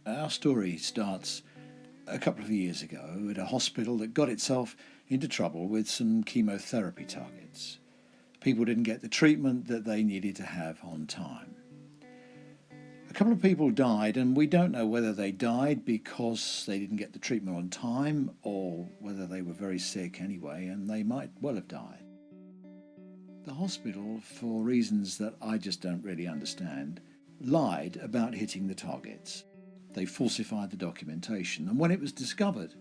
Our story starts a couple of years ago at a hospital that got itself into trouble with some chemotherapy targets. People didn't get the treatment that they needed to have on time. A couple of people died, and we don't know whether they died because they didn't get the treatment on time or whether they were very sick anyway, and they might well have died. The hospital, for reasons that I just don't really understand, lied about hitting the targets. They falsified the documentation, and when it was discovered,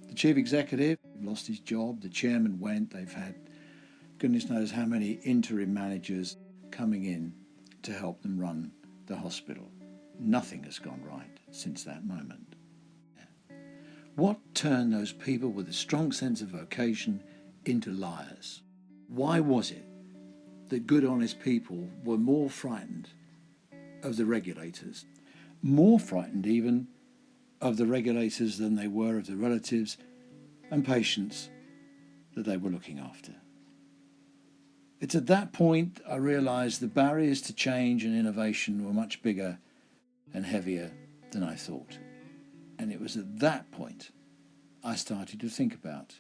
the chief executive lost his job, the chairman went, they've had goodness knows how many interim managers coming in to help them run the hospital. Nothing has gone right since that moment. What turned those people with a strong sense of vocation into liars? Why was it that good, honest people were more frightened of the regulators, more frightened even of the regulators than they were of the relatives and patients that they were looking after? It's at that point I realised the barriers to change and innovation were much bigger and heavier than I thought. And it was at that point I started to think about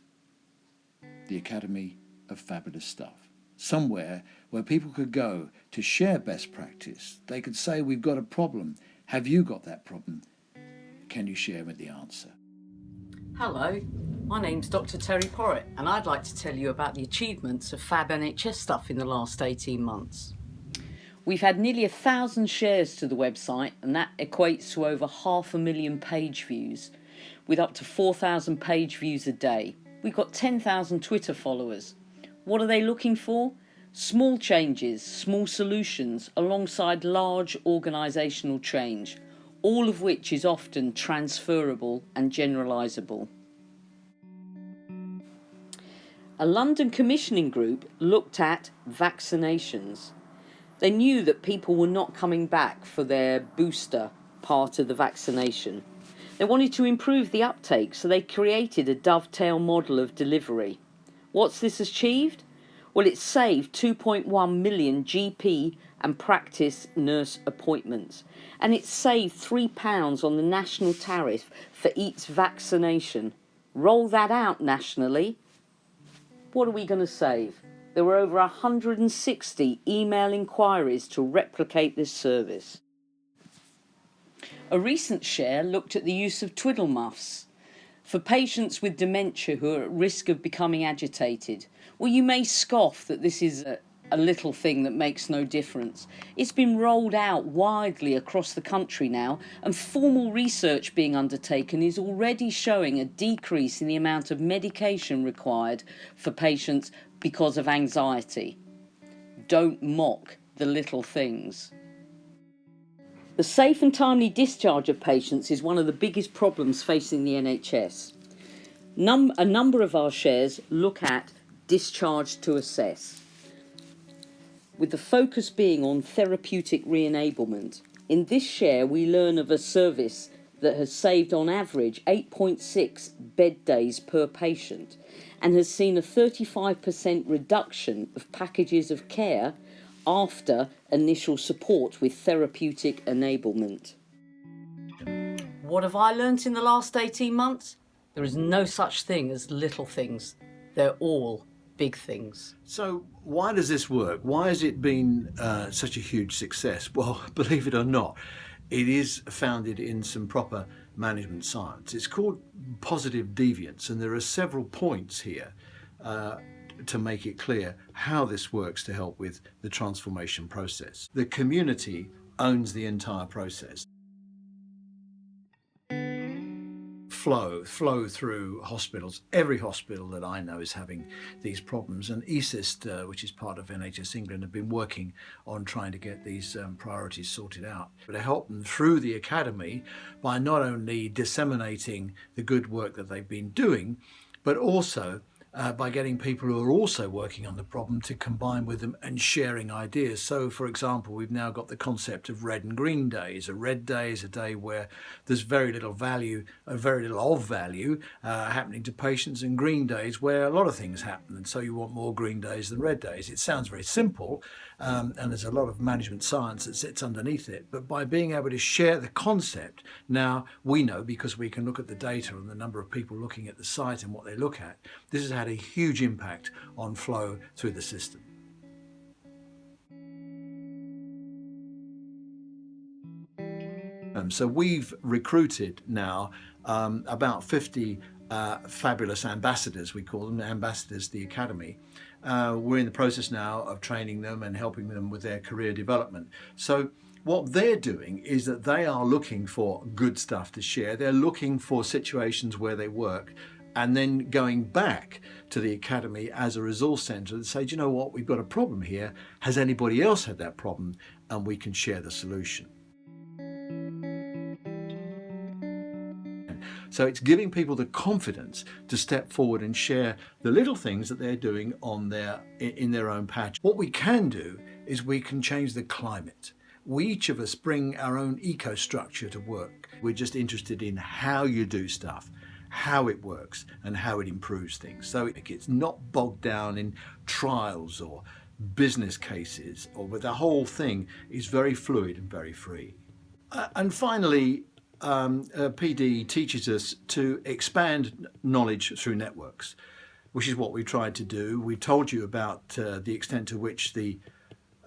the Academy of Fabulous Stuff. Somewhere where people could go to share best practice. They could say, we've got a problem. Have you got that problem? Can you share me the answer? Hello, my name's Dr. Terry Porritt, and I'd like to tell you about the achievements of Fab NHS Stuff in the last 18 months. We've had nearly 1,000 shares to the website, and that equates to over 500,000 page views, with up to 4,000 page views a day. We've got 10,000 Twitter followers. What are they looking for? Small changes, small solutions, alongside large organisational change, all of which is often transferable and generalisable. A London commissioning group looked at vaccinations. They knew that people were not coming back for their booster part of the vaccination. They wanted to improve the uptake, so they created a dovetail model of delivery. What's this achieved? Well, it saved 2.1 million GP and practice nurse appointments, and it saved £3 on the national tariff for each vaccination. Roll that out nationally. What are we going to save? There were over 160 email inquiries to replicate this service. A recent share looked at the use of twiddle muffs for patients with dementia who are at risk of becoming agitated. Well, you may scoff that this is a little thing that makes no difference. It's been rolled out widely across the country now, and formal research being undertaken is already showing a decrease in the amount of medication required for patients because of anxiety. Don't mock the little things. The safe and timely discharge of patients is one of the biggest problems facing the NHS. A number of our shares look at discharge to assess, with the focus being on therapeutic re-enablement. In this share, we learn of a service that has saved on average 8.6 bed days per patient and has seen a 35% reduction of packages of care after initial support with therapeutic enablement. What have I learnt in the last 18 months? There is no such thing as little things. They're all big things. So why does this work? Why has it been such a huge success? Well, believe it or not, it is founded in some proper management science. It's called positive deviance, and there are several points here to make it clear how this works to help with the transformation process. The community owns the entire process. Flow through hospitals. Every hospital that I know is having these problems, and ESIST, which is part of NHS England, have been working on trying to get these priorities sorted out. But to help them through the academy by not only disseminating the good work that they've been doing, but also by getting people who are also working on the problem to combine with them and sharing ideas. So, for example, we've now got the concept of red and green days. A red day is a day where there's very little value, happening to patients, and green days where a lot of things happen. And so you want more green days than red days. It sounds very simple, and there's a lot of management science that sits underneath it. But by being able to share the concept, now we know, because we can look at the data and the number of people looking at the site and what they look at, this has had a huge impact on flow through the system. So we've recruited now about 50 fabulous ambassadors, we call them, ambassadors to the Academy. We're in the process now of training them and helping them with their career development. So what they're doing is that they are looking for good stuff to share. They're looking for situations where they work, and then going back to the Academy as a resource centre to say, do you know what, we've got a problem here. Has anybody else had that problem? And we can share the solution. So it's giving people the confidence to step forward and share the little things that they're doing in their own patch. What we can do is we can change the climate. We each of us bring our own eco-structure to work. We're just interested in how you do stuff, how it works, and how it improves things. So it's not bogged down in trials or business cases, or the whole thing is very fluid and very free. And finally, PD teaches us to expand knowledge through networks, which is what we tried to do. We told you about the extent to which the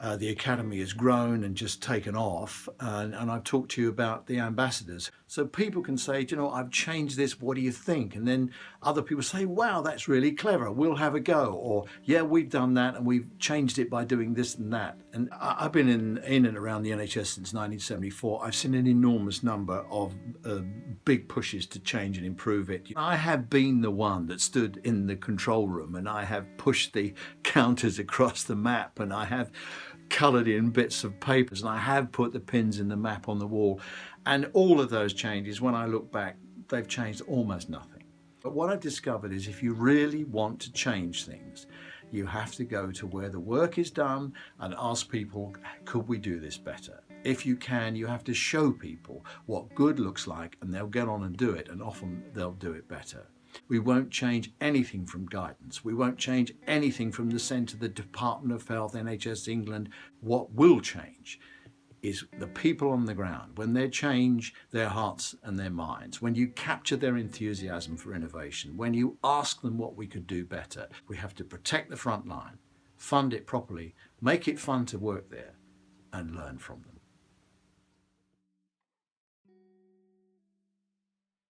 Academy has grown and just taken off, and I've talked to you about the ambassadors. So people can say, do you know, I've changed this, what do you think? And then other people say, wow, that's really clever, we'll have a go. Or, yeah, we've done that and we've changed it by doing this and that. And I've been in and around the NHS since 1974. I've seen an enormous number of big pushes to change and improve it. I have been the one that stood in the control room, and I have pushed the counters across the map, and I have coloured in bits of papers, and I have put the pins in the map on the wall. And all of those changes, when I look back, they've changed almost nothing. But what I've discovered is if you really want to change things, you have to go to where the work is done and ask people, could we do this better? If you can, you have to show people what good looks like, and they'll get on and do it, and often they'll do it better. We won't change anything from guidance. We won't change anything from the centre, the Department of Health, NHS England. What will change is the people on the ground. When they change their hearts and their minds, when you capture their enthusiasm for innovation, when you ask them what we could do better, we have to protect the front line, fund it properly, make it fun to work there, and learn from them.